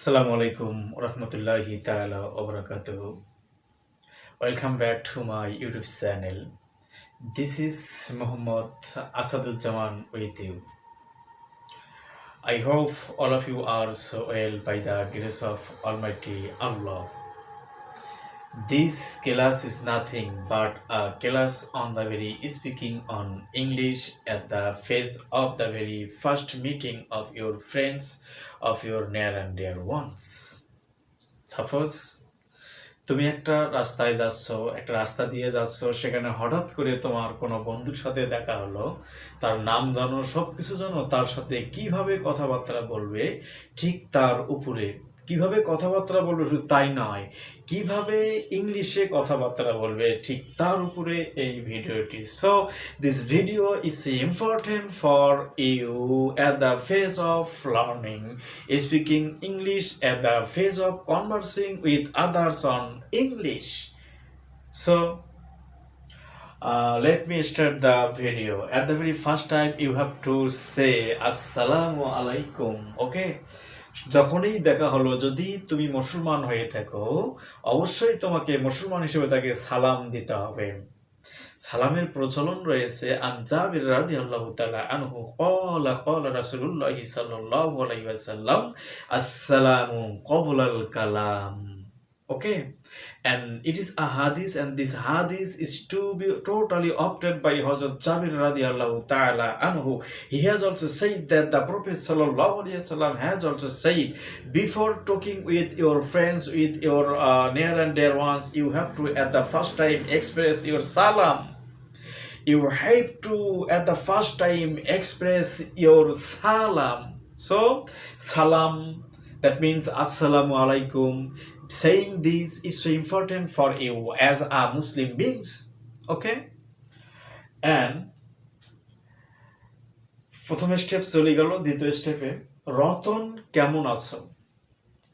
Assalamu alaikum rahmatullahi ta'ala wa barakatuhu. Welcome back to my YouTube channel. This is Muhammad Asadul Zaman with you. I hope all of you are so well by the grace of Almighty Allah. This class is nothing but a class on the very speaking on English at the phase of the very first meeting of your friends, of your near and dear ones. Suppose তুমি একটা রাস্তায় যাচ্ছ, একটা রাস্তা দিয়ে যাচ্ছ, সেখানে হঠাৎ করে তোমার কোনো বন্ধুর সাথে দেখা হলো, তার নাম জানো, সব কিছু জানো, তার সাথে কিভাবে কথাবার্তা বলবে, ঠিক তার উপরে কিভাবে কথাবার্তা বলবে, শুধু তাই নয়, কিভাবে ইংলিশে কথাবার্তা বলবে, ঠিক তার উপরে এই ভিডিওটি। So this video is important for you at the phase of learning speaking English, at the phase of conversing with others on English. So let me start the video. At the very first time you have to say Assalamu alaikum. Okay, যখনই দেখা হলো, যদি তুমি মুসলমান হয়ে থাকো, অবশ্যই তোমাকে মুসলমান হিসেবে তাকে সালাম দিতে হবে। সালামের প্রচলন রয়েছে। আন জাবির রাদিয়াল্লাহু তাআলা আনহু ক্বালা ক্বালা রাসূলুল্লাহ সাল্লাল্লাহু আলাইহি ওয়াসাল্লাম আসসালামু ক্বাবলাল কালাম। Okay, and it is a hadith, and this hadith is to be totally opted by Hazrat Jabir radiallahu ta'ala anhu. He has also said that the Prophet sallallahu alaihi wasallam has also said, before talking with your friends, with your near and dear ones, you have to at the first time express your salam. You have to at the first time express your salam. So salam, that means assalamu alaikum. Saying this is so important for you as a Muslim beings. Okay, and প্রথম step চলে গেল। দ্বিতীয় স্টেপে, রতন কেমন আছো,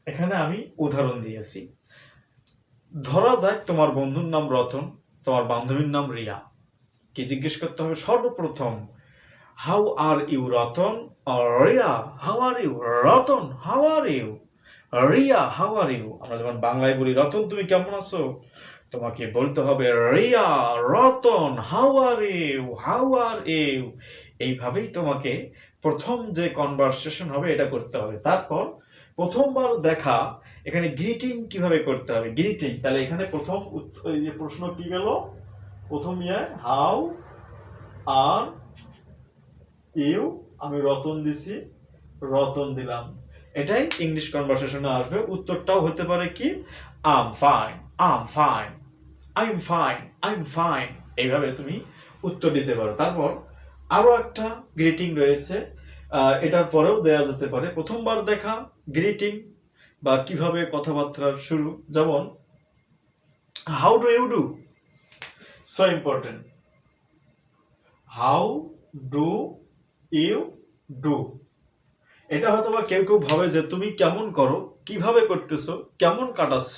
এখানে আমি উদাহরণ দিয়েছি। ধরা যাক তোমার বন্ধুর নাম রতন, তোমার বান্ধবীর নাম রিয়া। কি জিজ্ঞেস করতে হবে? সর্বপ্রথম, how are you Ratan, or Riya how are you, Ratan how are you, Riya how are you. আমরা যেমন বাংলায় বলি রতন তুমি কেমন আছো, তোমাকে বলতে হবে Riya Ratan how are you, how are you. এইভাবেই তোমাকে প্রথম যে কনভারসেশন হবে এটা করতে হবে। তারপর প্রথমবার দেখা, এখানে গ্রিটিং কিভাবে করতে হবে, গ্রিটিং। তাহলে এখানে প্রথম প্রশ্ন কি গেল, প্রথম হাউ আর ইউ, আমি রতন দিছি, রতন দিলাম, এটাই ইংলিশ কনভারসেশনে আসবে। উত্তরটাও হতে পারে কি, I am fine, I am fine, I am fine, I am fine. এইভাবে তুমি উত্তর দিতে পারো। তারপর আরো একটা গ্রিটিং রয়েছে, এটার পরেও দেয়া যেতে পারে। প্রথমবার দেখা গ্রিটিং বা কিভাবে কথাবার্তার শুরু, যেমন how do you do, so important. How do you do, এটা হয়তো বা কেউ কেউ ভাবে যে তুমি কেমন করো, কিভাবে করতেছো, কেমন কাটাচ্ছ।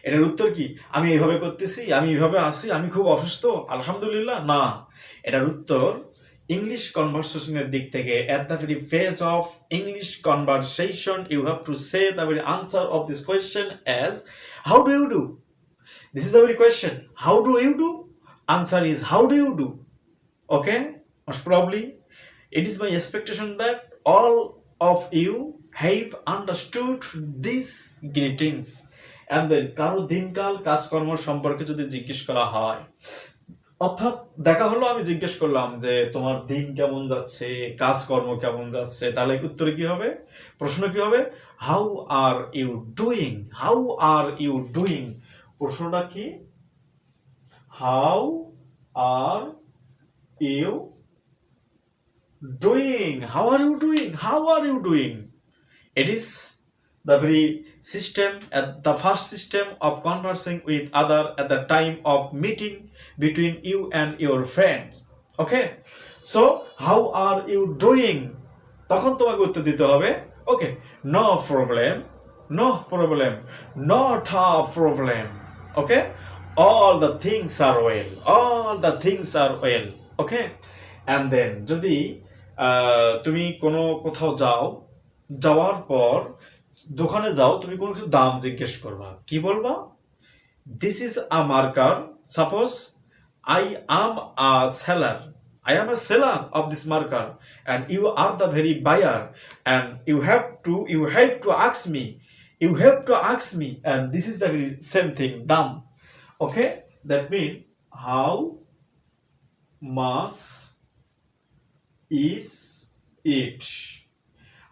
এটার উত্তর কি, আমি এইভাবে করতেছি, আমি এইভাবে আছি, আমি খুব অসুস্থ, আলহামদুলিল্লাহ। না, এটার উত্তর ইংলিশ কনভারসেশনের দিক থেকে at the very phase of English conversation you have to say the very answer of this question as how do you do. This is the very question, how do you do? Answer is how do you do. Okay, most probably it is my expectation that all of you have understood these greetings. And then কারো দিনকাল কাজকর্ম সম্পর্কে যদি জিজ্ঞেস করা হয়, অর্থাৎ দেখা হলো, আমি জিজ্ঞেস করলাম যে তোমার দিন কেমন যাচ্ছে, কাজকর্ম কেমন যাচ্ছে, তাহলে উত্তরে কি হবে, প্রশ্ন কি হবে, how are you doing, how are you doing. প্রশ্নটা কি, how are you doing, how are you doing, how are you doing. It is the very system, at the first system of conversing with other at the time of meeting between you and your friends. Okay, so how are you doing, তখন তোমাকে উত্তর দিতে হবে ওকে, no problem, no problem, not a problem. Okay, all the things are well, all the things are well. Okay, and then যদি তুমি কোনো কোথাও যাও, যাওয়ার পর দোকানে যাও, তুমি কোনো কিছু দাম জিজ্ঞেস করবা, কি বলবা? This is a marker. Suppose I am a seller. I am a seller of this marker, and you are the very buyer, and you have to ask me. You have to ask me, and this is the very same thing. Dam. Okay, that means how much is it?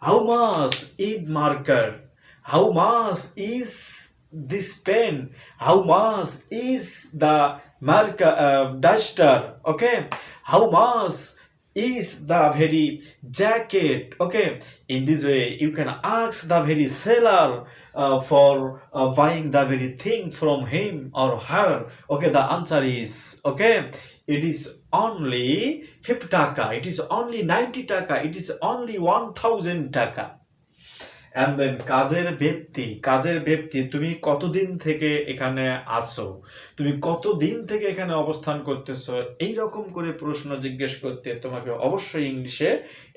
How much is marker? How much is this pen? How much is the marker duster? Okay. How much is the very jacket? Okay. In this way, you can ask the very seller for buying the very thing from him or her. Okay. The answer is okay. It is only 50 taka. It is only 90 taka. It is only 1000 taka. And then কাজের ব্যক্তি, তুমি কতদিন থেকে এখানে আছো, তুমি কতদিন থেকে এখানে অবস্থান করতেছো, এই রকম করে প্রশ্ন জিজ্ঞেস করতে তোমাকে অবশ্যই ইংলিশে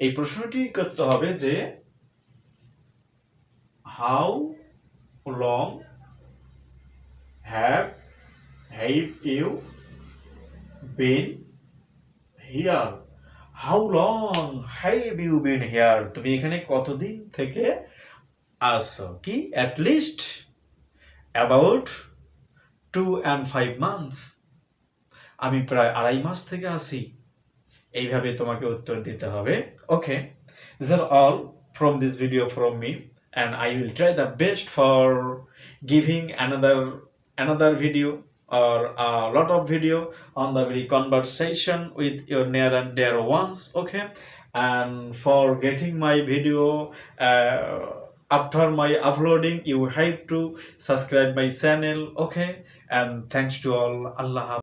এই প্রশ্নটি করতে হবে যে how long have you been here? How long have you been here? তুমি এখানে কতদিন থেকে আসো? কি at least about 2 and 5 months. আমি প্রায় 2.5 মাস থেকে আসি। এইভাবে তোমাকে উত্তর দিতে হবে। ওকে, these are all from this video from me, and I will try the best for giving another video or a lot of video on the very conversation with your near and dear ones. Okay, and for getting my video after my uploading, you have to subscribe my channel. Okay, and thanks to all. Allah